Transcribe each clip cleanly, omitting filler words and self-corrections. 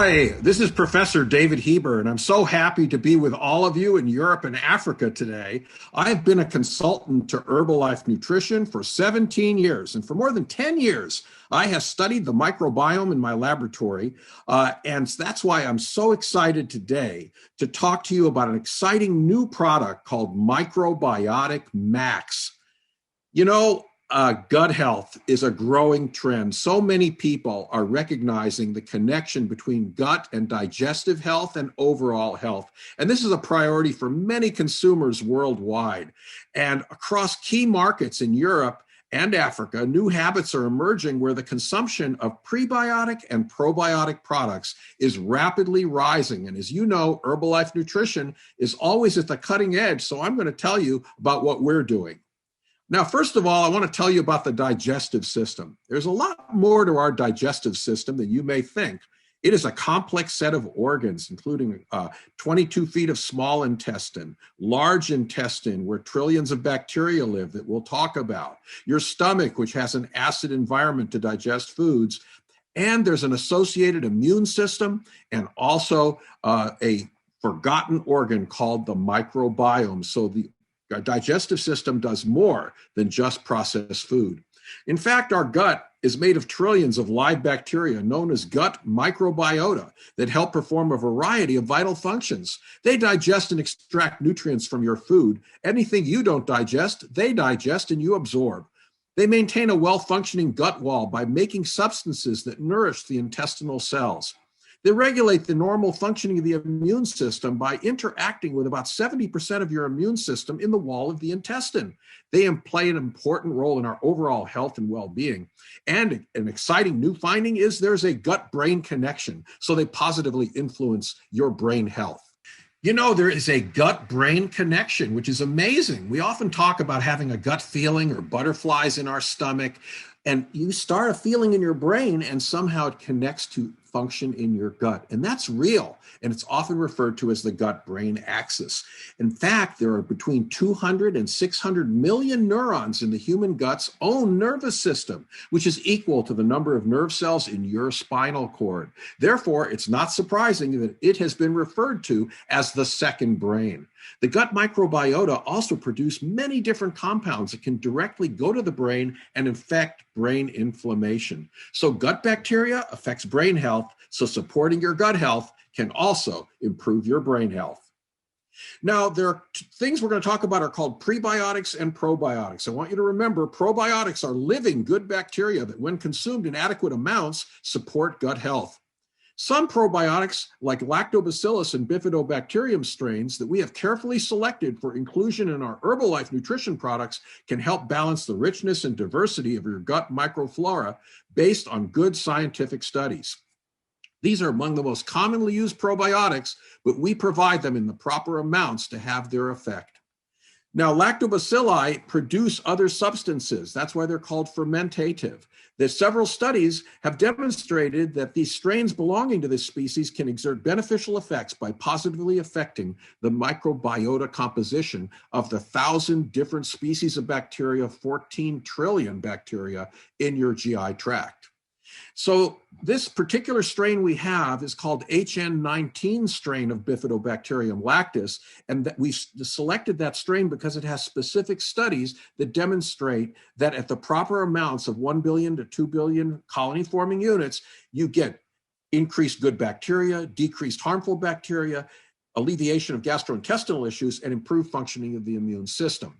Hi, this is Professor David Heber, and I'm so happy to be with all of you in Europe and Africa today. I've been a consultant to Herbalife Nutrition for 17 years, and for more than 10 years, I have studied the microbiome in my laboratory, and that's why I'm so excited today to talk to you about an exciting new product called Microbiotic Max. You know, gut health is a growing trend. So many people are recognizing the connection between gut and digestive health and overall health. And this is a priority for many consumers worldwide. And across key markets in Europe and Africa, new habits are emerging where the consumption of prebiotic and probiotic products is rapidly rising. And as you know, Herbalife Nutrition is always at the cutting edge. So I'm going to tell you about what we're doing. Now, first of all, I want to tell you about the digestive system. There's a lot more to our digestive system than you may think. It is a complex set of organs, including 22 feet of small intestine, large intestine, where trillions of bacteria live that we'll talk about, your stomach, which has an acid environment to digest foods, and there's an associated immune system, and also a forgotten organ called the microbiome. So our digestive system does more than just process food. In fact, our gut is made of trillions of live bacteria known as gut microbiota that help perform a variety of vital functions. They digest and extract nutrients from your food. Anything you don't digest, they digest and you absorb. They maintain a well-functioning gut wall by making substances that nourish the intestinal cells. They regulate the normal functioning of the immune system by interacting with about 70% of your immune system in the wall of the intestine. They play an important role in our overall health and well-being. And an exciting new finding is there's a gut-brain connection, so they positively influence your brain health. You know, there is a gut-brain connection, which is amazing. We often talk about having a gut feeling or butterflies in our stomach, and you start a feeling in your brain and somehow it connects to function in your gut. And that's real. And it's often referred to as the gut-brain axis. In fact, there are between 200 and 600 million neurons in the human gut's own nervous system, which is equal to the number of nerve cells in your spinal cord. Therefore, it's not surprising that it has been referred to as the second brain. The gut microbiota also produce many different compounds that can directly go to the brain and infect brain inflammation. So gut bacteria affects brain health, so supporting your gut health can also improve your brain health. Now, there are things we're going to talk about are called prebiotics and probiotics. I want you to remember probiotics are living good bacteria that when consumed in adequate amounts support gut health. Some probiotics, like Lactobacillus and Bifidobacterium strains that we have carefully selected for inclusion in our Herbalife nutrition products, can help balance the richness and diversity of your gut microflora based on good scientific studies. These are among the most commonly used probiotics, but we provide them in the proper amounts to have their effect. Now, lactobacilli produce other substances. That's why they're called fermentative. There's several studies have demonstrated that these strains belonging to this species can exert beneficial effects by positively affecting the microbiota composition of the 1,000 different species of bacteria, 14 trillion bacteria in your GI tract. So this particular strain we have is called HN19 strain of Bifidobacterium lactis, and that we selected that strain because it has specific studies that demonstrate that at the proper amounts of 1 billion to 2 billion colony-forming units, you get increased good bacteria, decreased harmful bacteria, alleviation of gastrointestinal issues, and improved functioning of the immune system.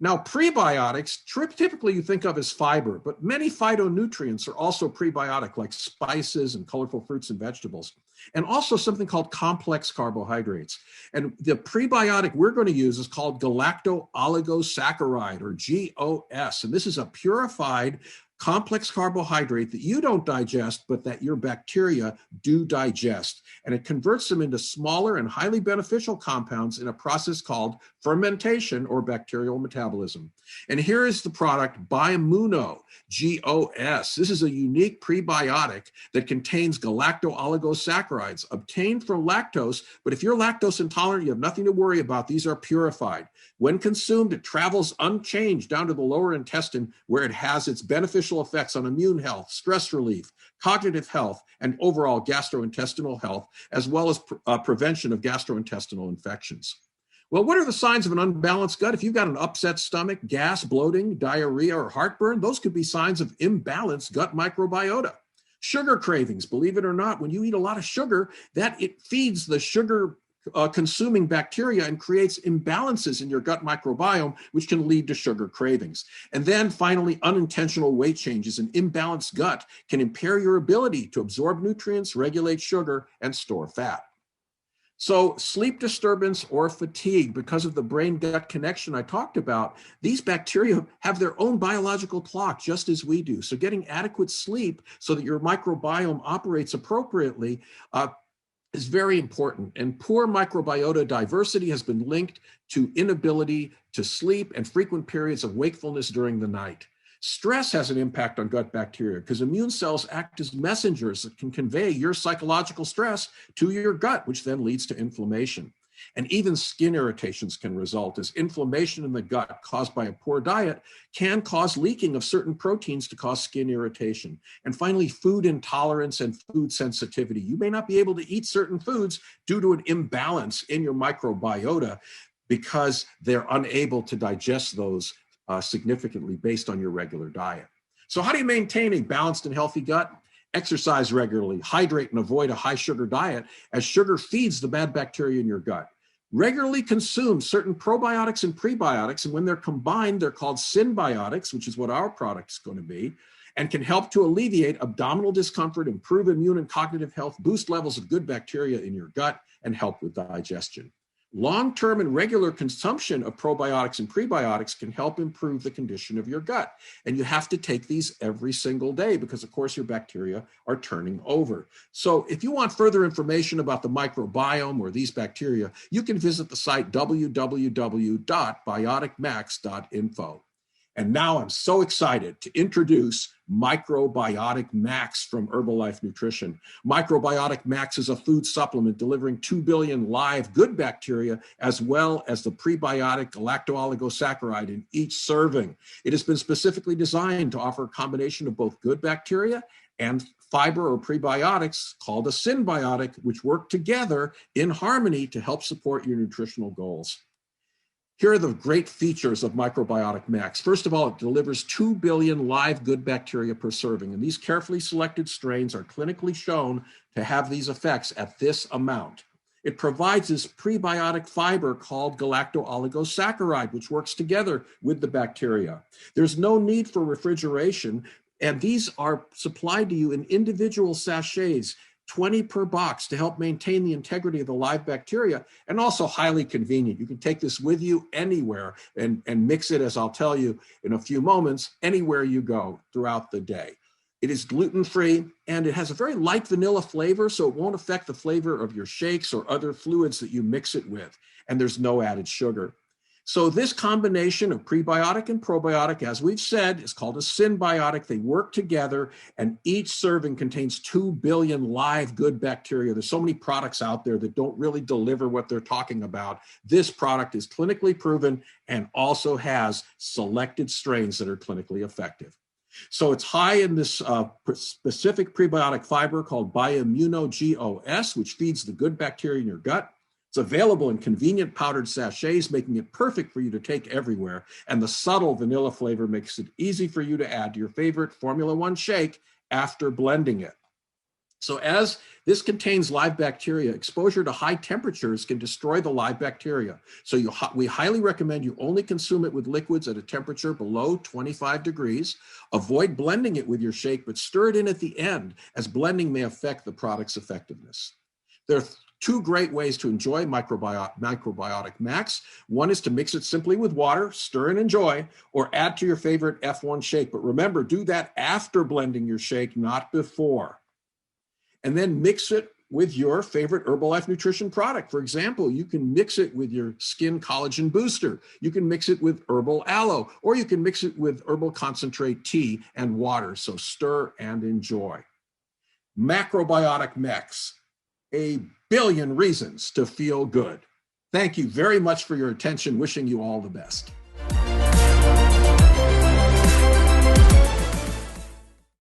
Now, prebiotics, typically you think of as fiber, but many phytonutrients are also prebiotic, like spices and colorful fruits and vegetables, and also something called complex carbohydrates. And the prebiotic we're going to use is called galacto-oligosaccharide, or GOS, and this is a purified complex carbohydrate that you don't digest, but that your bacteria do digest. And it converts them into smaller and highly beneficial compounds in a process called fermentation or bacterial metabolism. And here is the product Bimuno, GOS. This is a unique prebiotic that contains galacto-oligosaccharides obtained from lactose, but if you're lactose intolerant, you have nothing to worry about. These are purified. When consumed, it travels unchanged down to the lower intestine where it has its beneficial beneficial effects on immune health, stress relief, cognitive health, and overall gastrointestinal health, as well as prevention of gastrointestinal infections. Well, what are the signs of an unbalanced gut? If you've got an upset stomach, gas, bloating, diarrhea, or heartburn, those could be signs of imbalanced gut microbiota. Sugar cravings, believe it or not, when you eat a lot of sugar, that it feeds the sugar consuming bacteria and creates imbalances in your gut microbiome, which can lead to sugar cravings. And then finally, unintentional weight changes. An imbalanced gut can impair your ability to absorb nutrients, regulate sugar, and store fat. So sleep disturbance or fatigue, because of the brain-gut connection I talked about, these bacteria have their own biological clock, just as we do. So getting adequate sleep so that your microbiome operates appropriately is very important. And poor microbiota diversity has been linked to inability to sleep and frequent periods of wakefulness during the night. Stress has an impact on gut bacteria because immune cells act as messengers that can convey your psychological stress to your gut, which then leads to inflammation. And even skin irritations can result, as inflammation in the gut caused by a poor diet can cause leaking of certain proteins to cause skin irritation. And finally, food intolerance and food sensitivity. You may not be able to eat certain foods due to an imbalance in your microbiota because they're unable to digest those significantly based on your regular diet. So how do you maintain a balanced and healthy gut? Exercise regularly, hydrate and avoid a high sugar diet, as sugar feeds the bad bacteria in your gut. Regularly consume certain probiotics and prebiotics, and when they're combined, they're called synbiotics, which is what our product is going to be, and can help to alleviate abdominal discomfort, improve immune and cognitive health, boost levels of good bacteria in your gut, and help with digestion. Long-term and regular consumption of probiotics and prebiotics can help improve the condition of your gut. And you have to take these every single day because, of course, your bacteria are turning over. So if you want further information about the microbiome or these bacteria, you can visit the site www.bioticmax.info. And now I'm so excited to introduce Microbiotic Max from Herbalife Nutrition. Microbiotic Max is a food supplement delivering 2 billion live good bacteria, as well as the prebiotic lacto-oligosaccharide in each serving. It has been specifically designed to offer a combination of both good bacteria and fiber or prebiotics called a synbiotic, which work together in harmony to help support your nutritional goals. Here are the great features of Microbiotic Max. First of all, it delivers 2 billion live good bacteria per serving, and these carefully selected strains are clinically shown to have these effects at this amount. It provides this prebiotic fiber called galacto-oligosaccharide, which works together with the bacteria. There's no need for refrigeration, and these are supplied to you in individual sachets, 20 per box, to help maintain the integrity of the live bacteria, and also highly convenient. You can take this with you anywhere and mix it, as I'll tell you in a few moments, anywhere you go throughout the day. It is gluten-free, and it has a very light vanilla flavor, so it won't affect the flavor of your shakes or other fluids that you mix it with, and there's no added sugar. So this combination of prebiotic and probiotic, as we've said, is called a synbiotic. They work together, and each serving contains 2 billion live good bacteria. There's so many products out there that don't really deliver what they're talking about. This product is clinically proven and also has selected strains that are clinically effective. So it's high in this specific prebiotic fiber called Bioimmuno-GOS, which feeds the good bacteria in your gut. It's available in convenient powdered sachets, making it perfect for you to take everywhere. And the subtle vanilla flavor makes it easy for you to add to your favorite Formula One shake after blending it. So as this contains live bacteria, exposure to high temperatures can destroy the live bacteria. So we highly recommend you only consume it with liquids at a temperature below 25 degrees. Avoid blending it with your shake, but stir it in at the end, as blending may affect the product's effectiveness. There are 2 great ways to enjoy Microbiotic Max. One is to mix it simply with water, stir and enjoy, or add to your favorite F1 shake. But remember, do that after blending your shake, not before. And then mix it with your favorite Herbalife nutrition product. For example, you can mix it with your skin collagen booster. You can mix it with herbal aloe, or you can mix it with herbal concentrate tea and water. So stir and enjoy. Microbiotic Max. A billion reasons to feel good. Thank you very much for your attention. Wishing you all the best.